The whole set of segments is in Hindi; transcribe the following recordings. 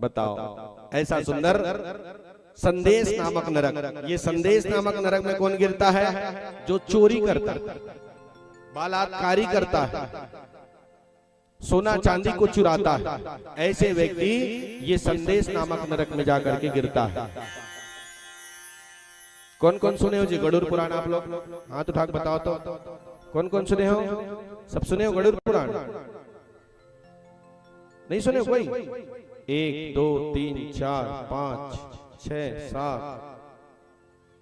बताओ ऐसा सुंदर संदेश नामक नरक। ये संदेश नामक नरक में कौन गिरता है? जो चोरी करता है, बलात्कारी करता है, सोना चांदी को चुराता है, ऐसे व्यक्ति ये संदेश नामक नरक में जाकर के गिरता है। कौन कौन सुने हो जी गरुड़ पुराण? आप लोग हाथ उठा के बताओ तो कौन कौन सुने हो? सब सुने हो गरुड़ पुराण? नहीं सुने हो कोई? 1 2 3 4 5 6 7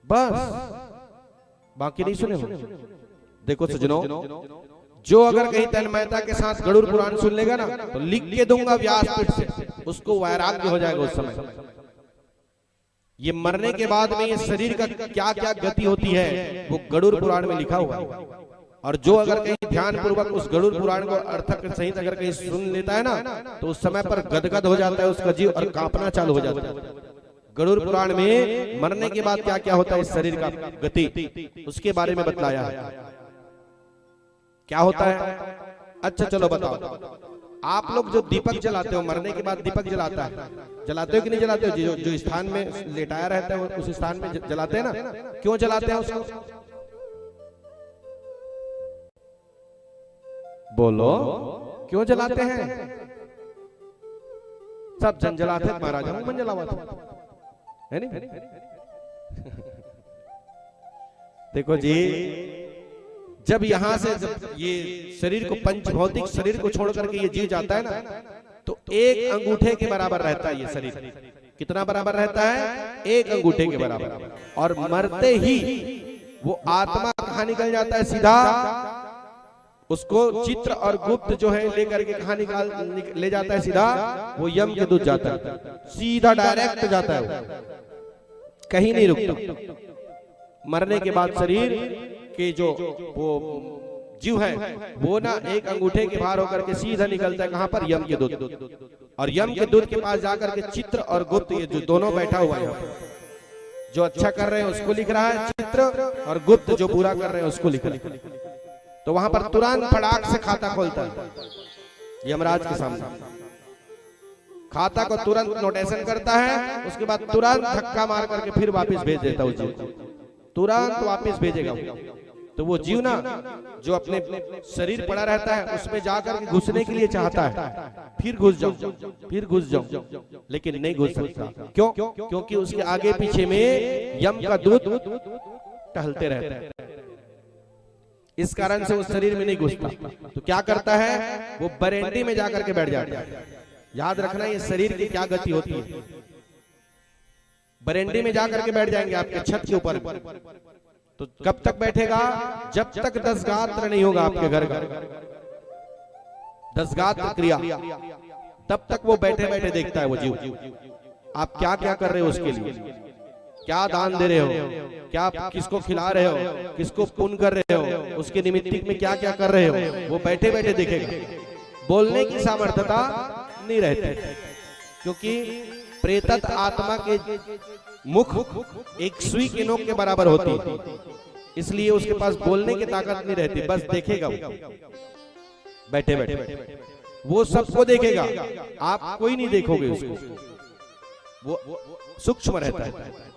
बस, बाकी नहीं सुने हो? देखो सजनों, जो अगर कहीं तन्मयता के साथ गरुड़ पुराण सुन लेगा ना तो लिख के दूंगा व्यासपीठ से, उसको वैराग्य हो जाएगा उस समय। ये मरने के बाद में ये शरीर का क्या क्या गति होती है वो गरुड़ पुराण में लिखा हुआ है। और जो अगर कहीं ध्यान पूर्वक उस गरुड़ पुराण को अर्थक सहित अगर कहीं सुन लेता है ना तो उस समय पर गदगद हो जाता है उसका जीव और कांपना चालू हो जाता है। गरुड़ पुराण में मरने के बाद क्या क्या होता है इस शरीर का गति, उसके बारे में बतलाया है। क्या होता है? अच्छा चलो बताओ, आप लोग जो दीपक जलाते हो, मरने के बाद दीपक जलाता है, जलाते हो कि नहीं जलाते हो? जो स्थान में लेटाया रहता है उस स्थान में जलाते हैं ना? क्यों जलाते हैं उसको? बोलो, क्यों जलाते हैं? सब जन जलाते हैं, महाराजा मन जलावा था, है नहीं? देखो जी, जब यहां से जब ये शरीर को पंच भौतिक शरीर को छोड़ करके ये जीव जाता है ना तो एक अंगूठे के बराबर रहता है ये शरीर। कितना बराबर रहता है? एक अंगूठे के बराबर। और मरते ही वो आत्मा कहाँ निकल जाता है? सीधा उसको चित्र और गुप्त जो है लेकर के कहाँ ले जाता है? सीधा वो यम के दूत जाता है, सीधा डायरेक्ट जाता है, कहीं नहीं रुकता। मरने के बाद शरीर के जो वो जीव है वो ना एक अंगूठे के बाहर होकर के सीधा निकलता है कहां पर? यम के दूत। और यम के दूत के पास जाकर के चित्र और गुप्त, ये जो दोनों बैठा हुआ है यहाँ पर, जो अच्छा कर रहे हैं उसको लिख रहा है चित्र, और गुप्त जो बुरा कर रहे हैं उसको लिख रहा है। तो वहां पर तुरंत फटाक से खाता खोलता है यमराज के सामने, खाता को तुरंत नोटेशन करता है, उसके बाद तुरंत धक्का मार करके फिर वापस भेज देता है उस जीव को, तुरंत वापस भेजेगा। तो वो जीव ना जो अपने शरीर पड़ा रहता है उसमें जाकर घुसने के लिए चाहता है, फिर घुस जाऊं, फिर घुस जाऊं, लेकिन नहीं घुस सकता। क्यों? क्योंकि उसके आगे पीछे में यम का दूत टहलते रहते हैं, इस कारण से उस शरीर में नहीं घुसता। तो क्या करता है? वो बरेंडी में जाकर के बैठ जाता है। याद रखना ये शरीर की क्या गति होती है। बरेंडी में जाकर के बैठ जाएंगे आपके छत के ऊपर, तो कब तक बैठेगा? जब तक 10 गात्र नहीं होगा आपके घर का, 10 गात्र क्रिया, तब तक वो बैठे बैठे देखता है वो जीव आप क्या क्या कर रहे हो, उसके लिए क्या दान दे रहे हो, क्या किसको खिला रहे हो, किसको पुण्य कर रहे हो, उसके निमित्त में क्या क्या कर रहे हो, वो बैठे बैठे देखेगा। बोलने की सामर्थ्यता नहीं रहती, क्योंकि प्रेतत आत्मा के मुख एक सुई के नोक के बराबर होती है, इसलिए उसके पास बोलने की ताकत नहीं रहती, बस देखेगा वो बैठे बैठे, वो सबको देखेगा, आप कोई नहीं देखोगे उसको, वो सूक्ष्म रहता है।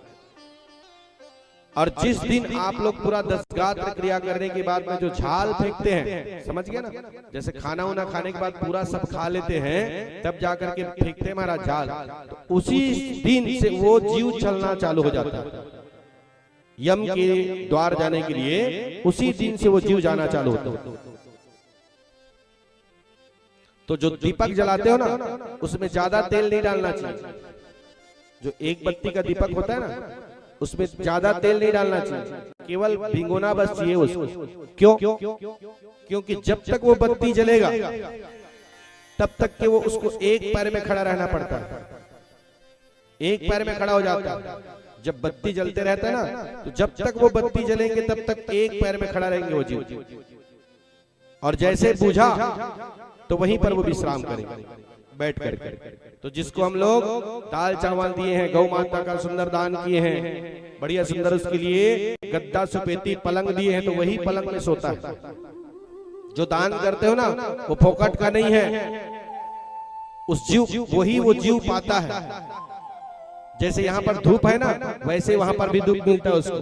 और जिस दिन आप लोग पूरा 10 गात्र क्रिया करने के बाद में जो झाल फेंकते हैं, समझ गए ना? जैसे खाना उना खाने के बाद पूरा सब खा लेते हैं तब जाकर के फेंकते हैं महाराज झाल, तो उसी दिन से वो जीव चलना चालू हो जाता है यम के द्वार जाने के लिए, उसी दिन से वो जीव जाना चालू होता है। तो जो दीपक जलाते हो ना उसमें ज्यादा तेल नहीं डालना चाहिए। जो एक बत्ती का दीपक होता है ना उसमें ज्यादा तेल नहीं डालना चाहिए, केवल भिगोना बस चाहिए उसको। क्यों? क्योंकि जब तक वो बत्ती जलेगा तब तक के वो उसको एक पैर में खड़ा रहना पड़ता है, एक पैर में खड़ा हो जाता है। जब बत्ती जलते रहता है ना तो जब तक वो बत्ती जलेंगे तब तक एक पैर में खड़ा रहेंगे वो जीव, और जैसे बुझा तो वहीं पर वो विश्राम करेंगे बैठ कर। तो जिसको हम लोग दाल चावल दिए हैं, गौ माता का सुंदर दान किए हैं, बढ़िया सुंदर उसके लिए गद्दा सुपेती पलंग दिए हैं, तो वही पलंग में सोता है। जो दान करते हो ना वो फोकट का नहीं है, उस जीव वही वो जीव पाता है। जैसे यहाँ पर धूप है ना, वैसे वहां पर भी धूप मिलता है उसको।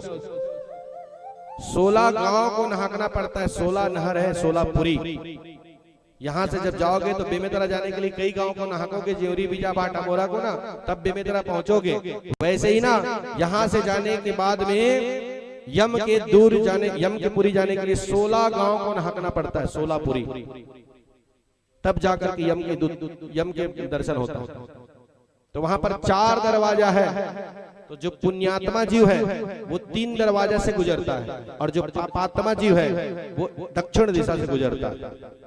16 गांव को नहाना पड़ता है, 16 नहर है, 16 पुरी। यहाँ से जब जाओगे तो बेमेतरा जाने के लिए कई गांव को नहाकोगे, ज्योरी बीजा बाटा मोरा को ना, तब बेमेतरा पहुंचोगे। वैसे ही ना यहाँ से जाने के बाद में यम के दूर जाने, यम के पुरी जाने के लिए 16 गांव को नहाना पड़ता है, 16 पुरी, तब जाकर के यम के दर्शन होता है। तो वहां पर 4 दरवाजा है। तो जो पुण्यात्मा जीव है वो 3 दरवाजा से गुजरता है, और जो पापात्मा जीव है वो दक्षिण दिशा से गुजरता है।